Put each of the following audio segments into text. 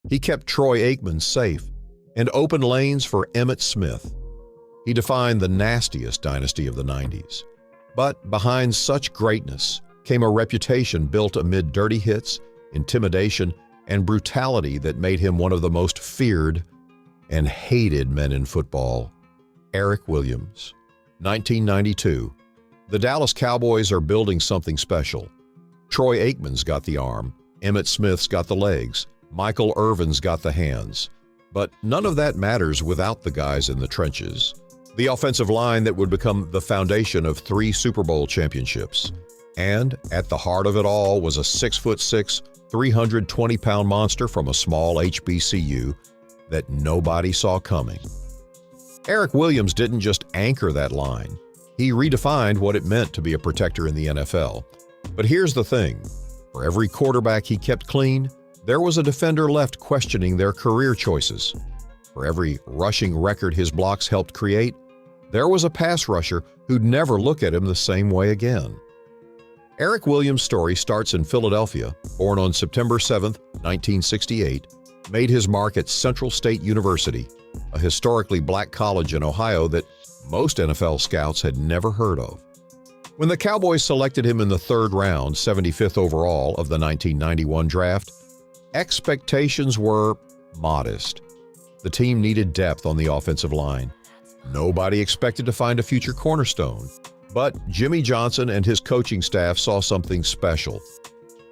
He kept Troy Aikman safe and opened lanes for Emmitt Smith. He defined the nastiest dynasty of the 90s. But behind such greatness came a reputation built amid dirty hits, intimidation, and brutality that made him one of the most feared and hated men in football. Erik Williams. 1992. The Dallas Cowboys are building something special. Troy Aikman's got the arm, Emmitt Smith's got the legs, Michael Irvin's got the hands. But none of that matters without the guys in the trenches. The offensive line that would become the foundation of 3 Super Bowl championships. And at the heart of it all was a 6'6", 320-pound monster from a small HBCU that nobody saw coming. Erik Williams didn't just anchor that line. He redefined what it meant to be a protector in the NFL. But here's the thing. For every quarterback he kept clean, there was a defender left questioning their career choices. For every rushing record his blocks helped create, there was a pass rusher who'd never look at him the same way again. Erik Williams' story starts in Philadelphia, born on September 7, 1968, made his mark at Central State University, a historically black college in Ohio that most NFL scouts had never heard of. When the Cowboys selected him in the 3rd round, 75th overall of the 1991 draft, expectations were modest. The team needed depth on the offensive line. Nobody expected to find a future cornerstone, but Jimmy Johnson and his coaching staff saw something special.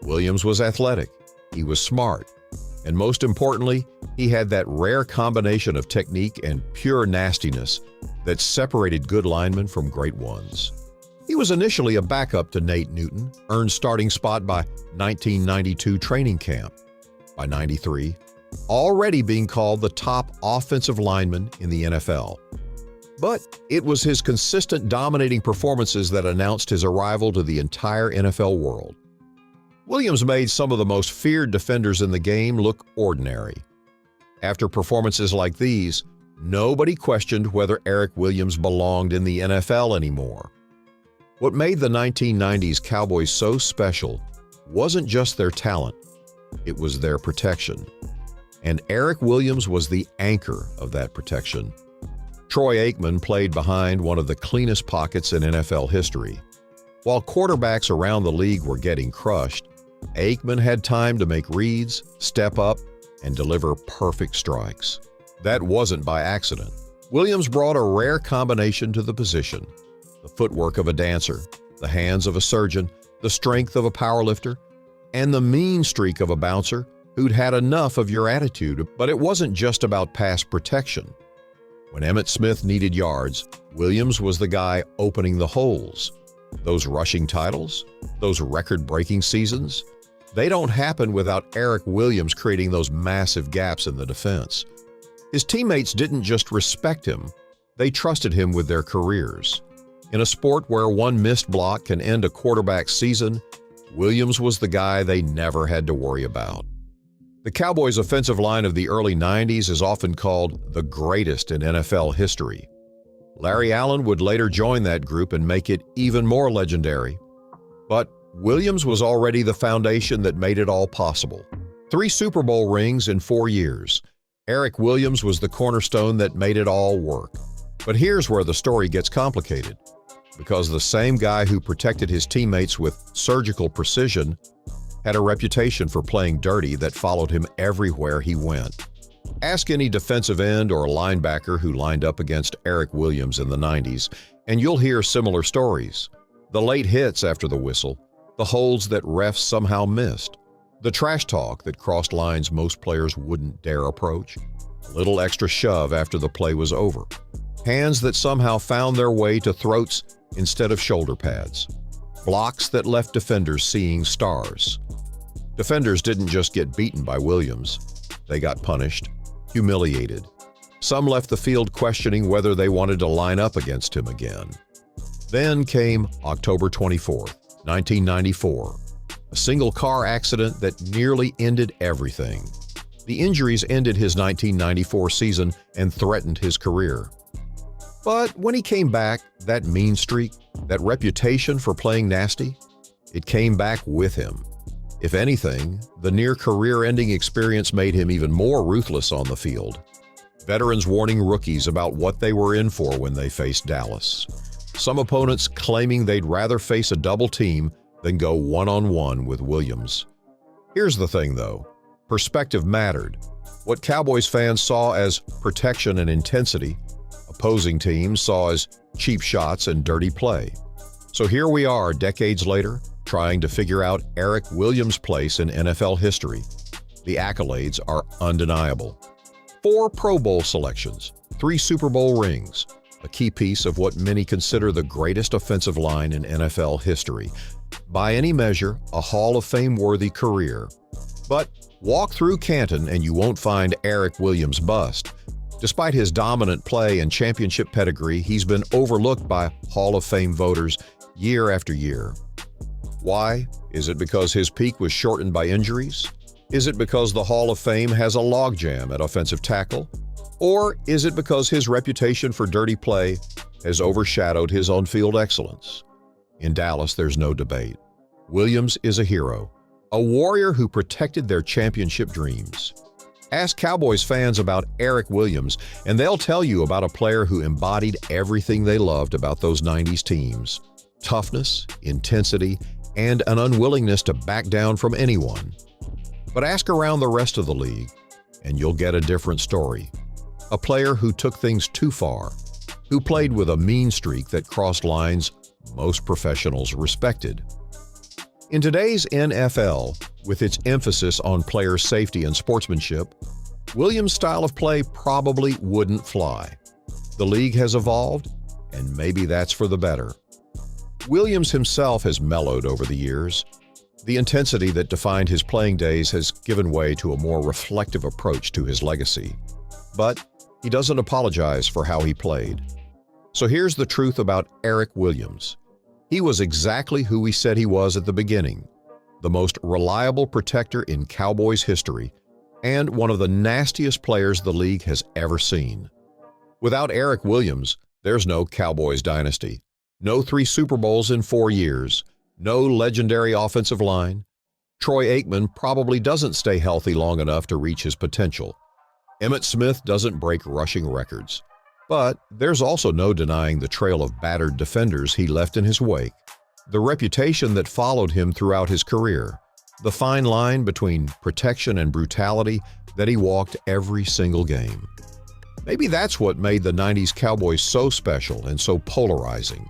Williams was athletic, he was smart, and most importantly, he had that rare combination of technique and pure nastiness that separated good linemen from great ones. He was initially a backup to Nate Newton, earned starting spot by 1992 training camp. By 93, already being called the top offensive lineman in the NFL. But it was his consistent dominating performances that announced his arrival to the entire NFL world. Williams made some of the most feared defenders in the game look ordinary. After performances like these, nobody questioned whether Erik Williams belonged in the NFL anymore. What made the 1990s Cowboys so special wasn't just their talent, it was their protection. And Erik Williams was the anchor of that protection. Troy Aikman played behind one of the cleanest pockets in NFL history. While quarterbacks around the league were getting crushed, Aikman had time to make reads, step up, and deliver perfect strikes. That wasn't by accident. Williams brought a rare combination to the position: the footwork of a dancer, the hands of a surgeon, the strength of a powerlifter, and the mean streak of a bouncer who'd had enough of your attitude. But it wasn't just about pass protection. When Emmitt Smith needed yards, Williams was the guy opening the holes. Those rushing titles, those record-breaking seasons, they don't happen without Erik Williams creating those massive gaps in the defense. His teammates didn't just respect him, they trusted him with their careers. In a sport where one missed block can end a quarterback's season, Williams was the guy they never had to worry about. The Cowboys' offensive line of the early 90s is often called the greatest in NFL history. Larry Allen would later join that group and make it even more legendary. But Williams was already the foundation that made it all possible. 3 Super Bowl rings in 4 years. Erik Williams was the cornerstone that made it all work. But here's where the story gets complicated. Because the same guy who protected his teammates with surgical precision had a reputation for playing dirty that followed him everywhere he went. Ask any defensive end or linebacker who lined up against Erik Williams in the 90s, and you'll hear similar stories. The late hits after the whistle, the holds that refs somehow missed, the trash talk that crossed lines most players wouldn't dare approach, a little extra shove after the play was over, hands that somehow found their way to throats instead of shoulder pads, blocks that left defenders seeing stars. Defenders didn't just get beaten by Williams, they got punished, humiliated. Some left the field questioning whether they wanted to line up against him again. Then came October 24, 1994, a single car accident that nearly ended everything. The injuries ended his 1994 season and threatened his career. But when he came back, that mean streak, that reputation for playing nasty, it came back with him. If anything, the near-career-ending experience made him even more ruthless on the field. Veterans warning rookies about what they were in for when they faced Dallas. Some opponents claiming they'd rather face a double team than go one-on-one with Williams. Here's the thing, though. Perspective mattered. What Cowboys fans saw as protection and intensity, opposing teams saw as cheap shots and dirty play. So here we are, decades later, trying to figure out Erik Williams' place in NFL history. The accolades are undeniable. 4 Pro Bowl selections, 3 Super Bowl rings, a key piece of what many consider the greatest offensive line in NFL history. By any measure, a Hall of Fame-worthy career. But walk through Canton and you won't find Erik Williams' bust. Despite his dominant play and championship pedigree, he's been overlooked by Hall of Fame voters year after year. Why? Is it because his peak was shortened by injuries? Is it because the Hall of Fame has a logjam at offensive tackle? Or is it because his reputation for dirty play has overshadowed his on-field excellence? In Dallas, there's no debate. Williams is a hero, a warrior who protected their championship dreams. Ask Cowboys fans about Erik Williams, and they'll tell you about a player who embodied everything they loved about those 90s teams: toughness, intensity, and an unwillingness to back down from anyone. But ask around the rest of the league, and you'll get a different story. A player who took things too far, who played with a mean streak that crossed lines most professionals respected. In today's NFL, with its emphasis on player safety and sportsmanship, Williams' style of play probably wouldn't fly. The league has evolved, and maybe that's for the better. Williams himself has mellowed over the years. The intensity that defined his playing days has given way to a more reflective approach to his legacy. But he doesn't apologize for how he played. So here's the truth about Erik Williams. He was exactly who he said he was at the beginning, the most reliable protector in Cowboys history, and one of the nastiest players the league has ever seen. Without Erik Williams, there's no Cowboys dynasty, no 3 Super Bowls in 4 years, no legendary offensive line. Troy Aikman probably doesn't stay healthy long enough to reach his potential. Emmitt Smith doesn't break rushing records. But there's also no denying the trail of battered defenders he left in his wake, the reputation that followed him throughout his career, the fine line between protection and brutality that he walked every single game. Maybe that's what made the 90s Cowboys so special and so polarizing.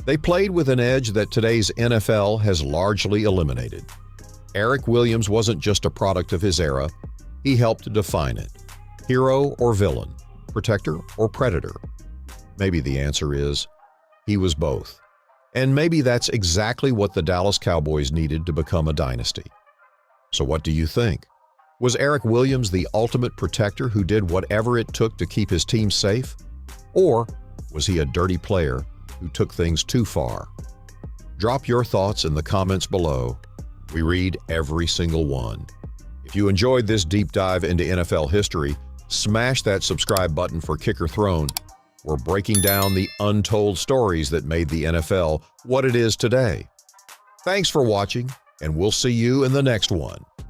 They played with an edge that today's NFL has largely eliminated. Erik Williams wasn't just a product of his era, he helped define it. Hero or villain? Protector or predator? Maybe the answer is, he was both. And maybe that's exactly what the Dallas Cowboys needed to become a dynasty. So what do you think? Was Erik Williams the ultimate protector who did whatever it took to keep his team safe? Or was he a dirty player who took things too far? Drop your thoughts in the comments below. We read every single one. If you enjoyed this deep dive into NFL history, smash that subscribe button for Kicker Throne. We're breaking down the untold stories that made the NFL what it is today. Thanks for watching, and we'll see you in the next one.